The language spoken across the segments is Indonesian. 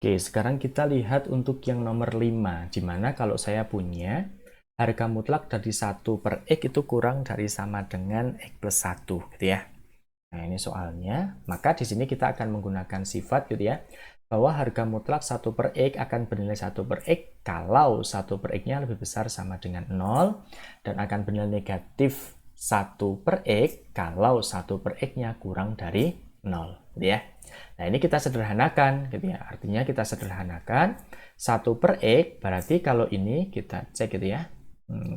Oke, sekarang kita lihat untuk yang nomor 5, di mana kalau saya punya harga mutlak dari 1 per X itu kurang dari sama dengan X plus 1, gitu ya. Nah, ini soalnya. Maka di sini kita akan menggunakan sifat, gitu ya, bahwa harga mutlak 1 per X akan bernilai 1 per X kalau 1 per X-nya lebih besar sama dengan 0, dan akan bernilai negatif 1 per X kalau 1 per X-nya kurang dari 0, gitu ya. Nah, ini kita sederhanakan, gitu ya. Artinya kita sederhanakan 1 per X, berarti kalau ini kita cek, gitu ya.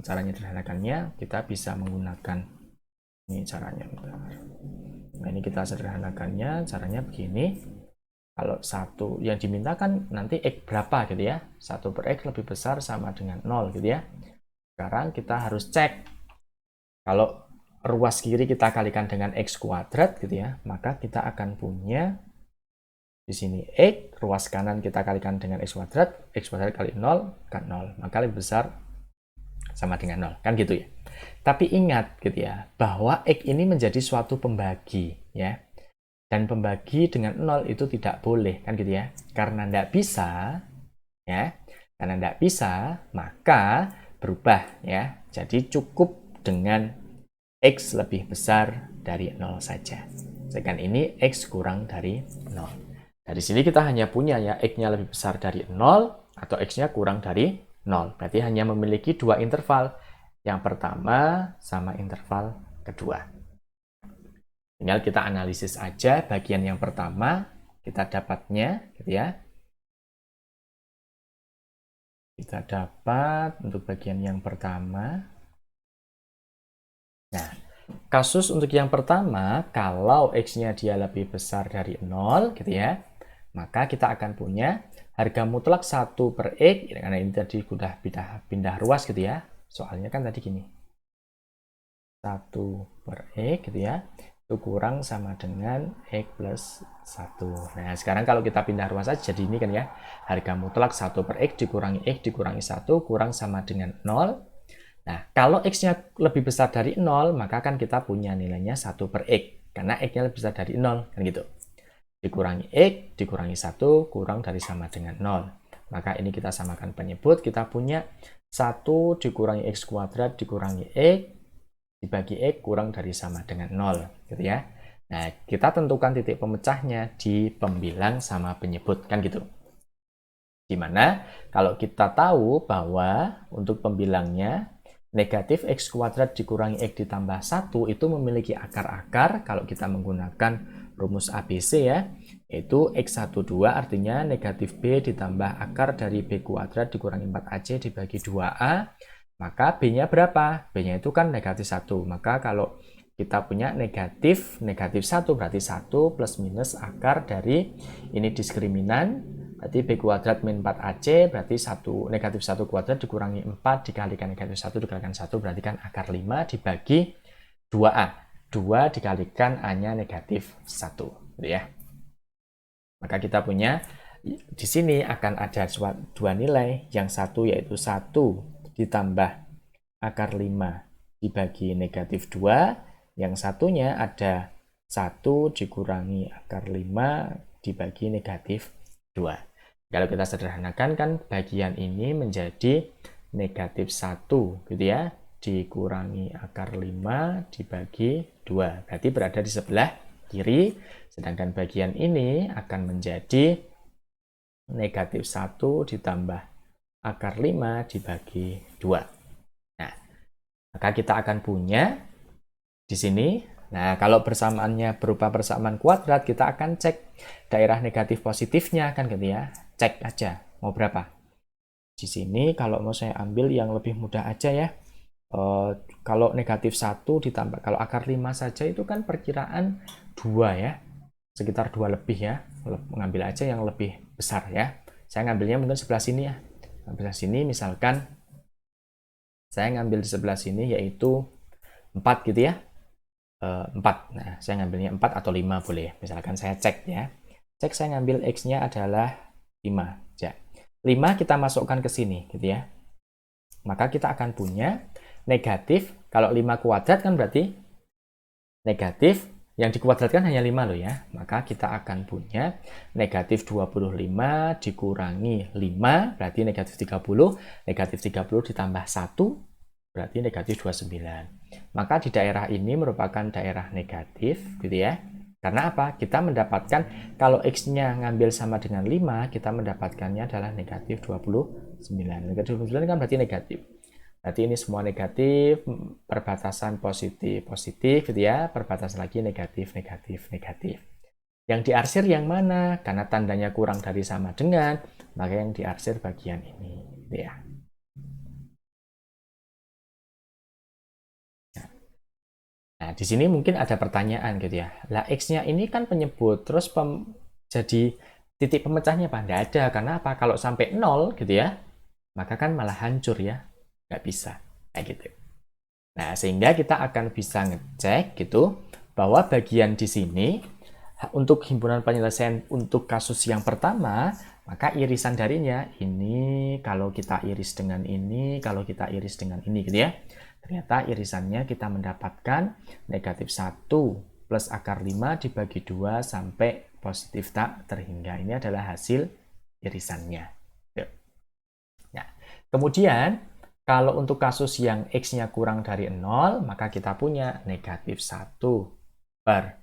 Caranya sederhanakannya, kita bisa menggunakan, ini caranya. Nah, ini kita sederhanakannya, caranya begini. Kalau 1 yang dimintakan nanti X berapa, gitu ya. 1 per X lebih besar sama dengan 0, gitu ya. Sekarang kita harus cek. Kalau ruas kiri kita kalikan dengan X kuadrat, gitu ya, maka kita akan punya di sini X, ruas kanan kita kalikan dengan X kuadrat kali 0, kan 0. Maka lebih besar sama dengan 0, kan gitu ya. Tapi ingat gitu ya, bahwa X ini menjadi suatu pembagi ya. Dan pembagi dengan 0 itu tidak boleh, kan gitu ya. Karena tidak bisa, ya. Karena tidak bisa, maka berubah ya. Jadi cukup dengan X lebih besar dari 0 saja. Sedangkan ini X kurang dari 0. Dari sini kita hanya punya ya, X-nya lebih besar dari 0 atau X-nya kurang dari 0. Berarti hanya memiliki dua interval. Yang pertama sama interval kedua. Tinggal kita analisis aja bagian yang pertama, kita dapatnya, gitu ya. Kita dapat untuk bagian yang pertama. Nah, kasus untuk yang pertama, kalau X-nya dia lebih besar dari 0, gitu ya, maka kita akan punya harga mutlak 1 per X, karena ini tadi sudah pindah ruas gitu ya, soalnya kan tadi gini, 1 per X gitu ya, itu kurang sama dengan X plus 1. Nah, sekarang kalau kita pindah ruas aja, jadi ini kan ya, harga mutlak 1 per X dikurangi 1 kurang sama dengan 0. Nah, kalau X-nya lebih besar dari 0, maka kan kita punya nilainya 1 per X. Karena X-nya lebih besar dari 0, kan gitu. Dikurangi X, dikurangi 1, kurang dari sama dengan 0. Maka ini kita samakan penyebut, kita punya 1 dikurangi X kuadrat dikurangi X, dibagi X kurang dari sama dengan 0. Gitu ya. Nah, kita tentukan titik pemecahnya di pembilang sama penyebut, kan gitu. Dimana kalau kita tahu bahwa untuk pembilangnya, negatif X kuadrat dikurangi X ditambah 1 itu memiliki akar-akar kalau kita menggunakan rumus ABC ya, yaitu X12 artinya negatif B ditambah akar dari B kuadrat dikurangi 4AC dibagi 2A, maka B-nya berapa? B-nya itu kan negatif 1, maka kalau kita punya negatif 1 berarti 1 plus minus akar dari ini diskriminan, berarti B kuadrat min 4AC berarti negatif 1 kuadrat dikurangi 4 dikalikan negatif 1 dikalikan 1 berarti kan akar 5 dibagi 2A. 2 dikalikan A-nya negatif 1. Gitu ya. Maka kita punya di sini akan ada dua nilai. Yang satu yaitu 1 ditambah akar 5 dibagi negatif 2. Yang satunya ada 1 dikurangi akar 5 dibagi negatif 2. Kalau kita sederhanakan kan bagian ini menjadi negatif 1 gitu ya, dikurangi akar 5 dibagi 2. Berarti berada di sebelah kiri, sedangkan bagian ini akan menjadi negatif 1 ditambah akar 5 dibagi 2. Nah, maka kita akan punya di sini. Nah, kalau persamaannya berupa persamaan kuadrat, kita akan cek daerah negatif positifnya kan gitu ya. Cek aja mau berapa. Di sini kalau mau saya ambil yang lebih mudah aja ya. Kalau negatif 1 ditambah, kalau akar 5 saja itu kan perkiraan 2 ya. Sekitar 2 lebih ya. Mengambil aja yang lebih besar ya. Saya ngambilnya mungkin sebelah sini ya. Sebelah sini misalkan saya ngambil di sebelah sini yaitu 4 gitu ya. 4. Nah, saya ngambilnya 4 atau 5 boleh. Misalkan saya cek ya. Cek saya ngambil X-nya adalah 5. Ya. 5 kita masukkan ke sini gitu ya. Maka kita akan punya negatif, kalau 5 kuadrat kan berarti negatif Yang dikuadratkan hanya 5 loh ya. Maka kita akan punya negatif 25 dikurangi 5, berarti negatif 30. Negatif 30 ditambah 1, berarti negatif 29. Maka di daerah ini merupakan daerah negatif, gitu ya. Karena apa? Kita mendapatkan, kalau X-nya ngambil sama dengan 5, kita mendapatkannya adalah negatif 29. Negatif 29 kan berarti negatif. Berarti ini semua negatif, perbatasan positif, positif gitu ya, perbatasan lagi negatif, negatif, negatif. Yang diarsir yang mana? Karena tandanya kurang dari sama dengan, maka yang diarsir bagian ini, gitu ya. Nah, di sini mungkin ada pertanyaan gitu ya. Lah, X-nya ini kan penyebut, terus jadi titik pemecahnya apa? Nggak ada, karena apa? Kalau sampai 0 gitu ya, maka kan malah hancur ya. Nggak bisa, kayak gitu. Nah, sehingga kita akan bisa ngecek gitu bahwa bagian di sini untuk himpunan penyelesaian untuk kasus yang pertama, maka irisan darinya ini kalau kita iris dengan ini, kalau kita iris dengan ini gitu ya. Ternyata irisannya kita mendapatkan negatif 1 plus akar 5 dibagi 2 sampai positif tak terhingga. Ini adalah hasil irisannya. Nah, kemudian kalau untuk kasus yang X-nya kurang dari 0, maka kita punya negatif 1 per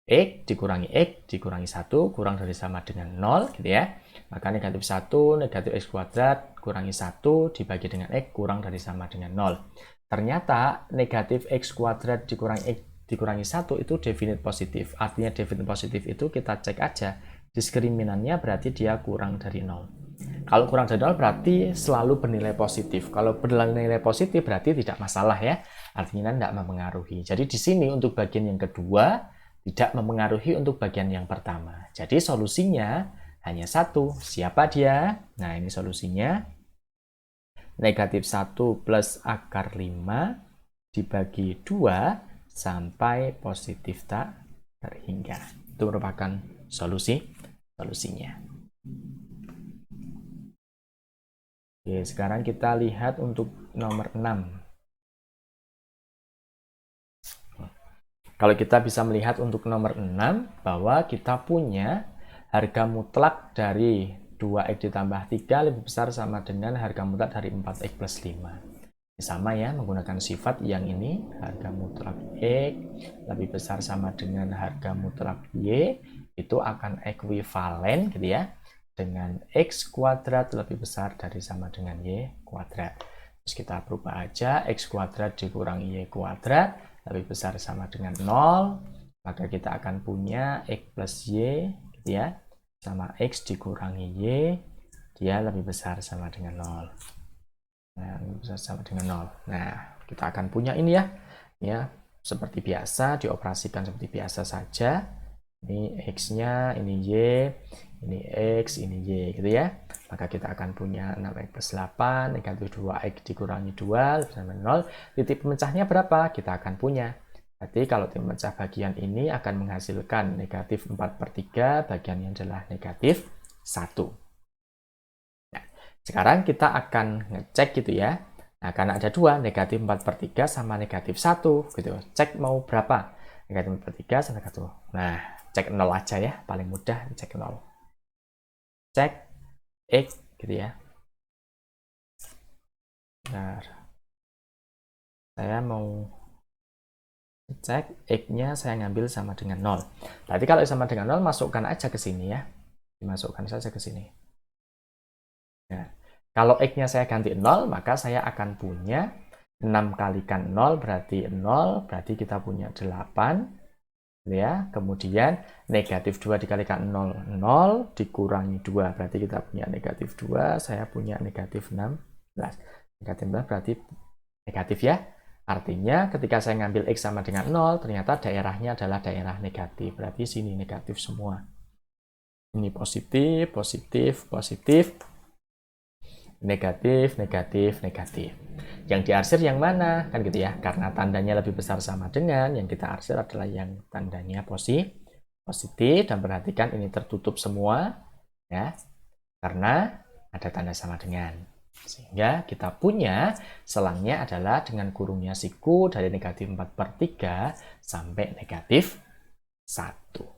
X dikurangi X dikurangi 1, kurang dari sama dengan 0, gitu ya. Maka negatif 1, negatif X kuadrat, kurangi 1, dibagi dengan X, kurang dari sama dengan 0. Ternyata negatif X kuadrat dikurangi X dikurangi 1 itu definite positif. Artinya definite positif itu kita cek aja, diskriminannya berarti dia kurang dari 0. Kalau kurang dari 0 berarti selalu bernilai positif. Kalau bernilai positif berarti tidak masalah ya. Artinya tidak mempengaruhi. Jadi di sini untuk bagian yang kedua tidak mempengaruhi untuk bagian yang pertama. Jadi solusinya hanya satu. Siapa dia? Nah, ini solusinya. Negatif 1 plus akar 5 dibagi 2 sampai positif tak terhingga. Itu merupakan solusinya. Oke, sekarang kita lihat untuk nomor 6. Kalau kita bisa melihat untuk nomor 6, bahwa kita punya harga mutlak dari 2X ditambah 3 lebih besar sama dengan harga mutlak dari 4X plus 5. Ini sama ya, menggunakan sifat yang ini, harga mutlak X lebih besar sama dengan harga mutlak Y, itu akan ekuivalen gitu ya, dengan X kuadrat lebih besar dari sama dengan Y kuadrat. Terus kita berubah aja, X kuadrat dikurangi Y kuadrat lebih besar sama dengan 0, maka kita akan punya X plus Y gitu ya, sama X dikurangi Y, dia lebih besar sama dengan 0. Nah, lebih besar sama dengan 0. Nah, kita akan punya ini ya, seperti biasa, dioperasikan seperti biasa saja. Ini X-nya, ini Y, ini X, ini Y, gitu ya. Maka kita akan punya 6X plus 8, negatif 2X dikurangi 2, lebih sama 0. Titik pemecahnya berapa? Kita akan punya. Berarti kalau titik pemecah bagian ini akan menghasilkan negatif 4/3, bagiannya adalah negatif 1. Nah, sekarang kita akan ngecek gitu ya. Nah, karena ada dua, negatif 4/3 sama negatif 1, gitu. Cek mau berapa? Negatif 4/3 sama negatif 1. Nah, cek 0 aja ya, paling mudah cek 0. Cek X gitu ya. Nah, saya mau cek X-nya saya ngambil sama dengan 0. Berarti kalau sama dengan 0, masukkan aja ke sini ya. Dimasukkan saja ke sini. Nah, kalau X-nya saya ganti 0, maka saya akan punya 6 kalikan 0 berarti 0, berarti kita punya 8. Ya, kemudian negatif 2 dikalikan 0, 0 dikurangi 2, berarti kita punya negatif 2, saya punya negatif 16. Negatif 16 berarti negatif ya. Artinya ketika saya ngambil X sama dengan 0, ternyata daerahnya adalah daerah negatif. Berarti sini negatif semua. Ini positif, positif, positif, negatif, negatif, negatif. Yang diarsir yang mana? Kan gitu ya. Karena tandanya lebih besar sama dengan, yang kita arsir adalah yang tandanya positif. Dan perhatikan ini tertutup semua ya. Karena ada tanda sama dengan. Sehingga kita punya selangnya adalah dengan kurungnya siku dari negatif 4/3 sampai negatif 1.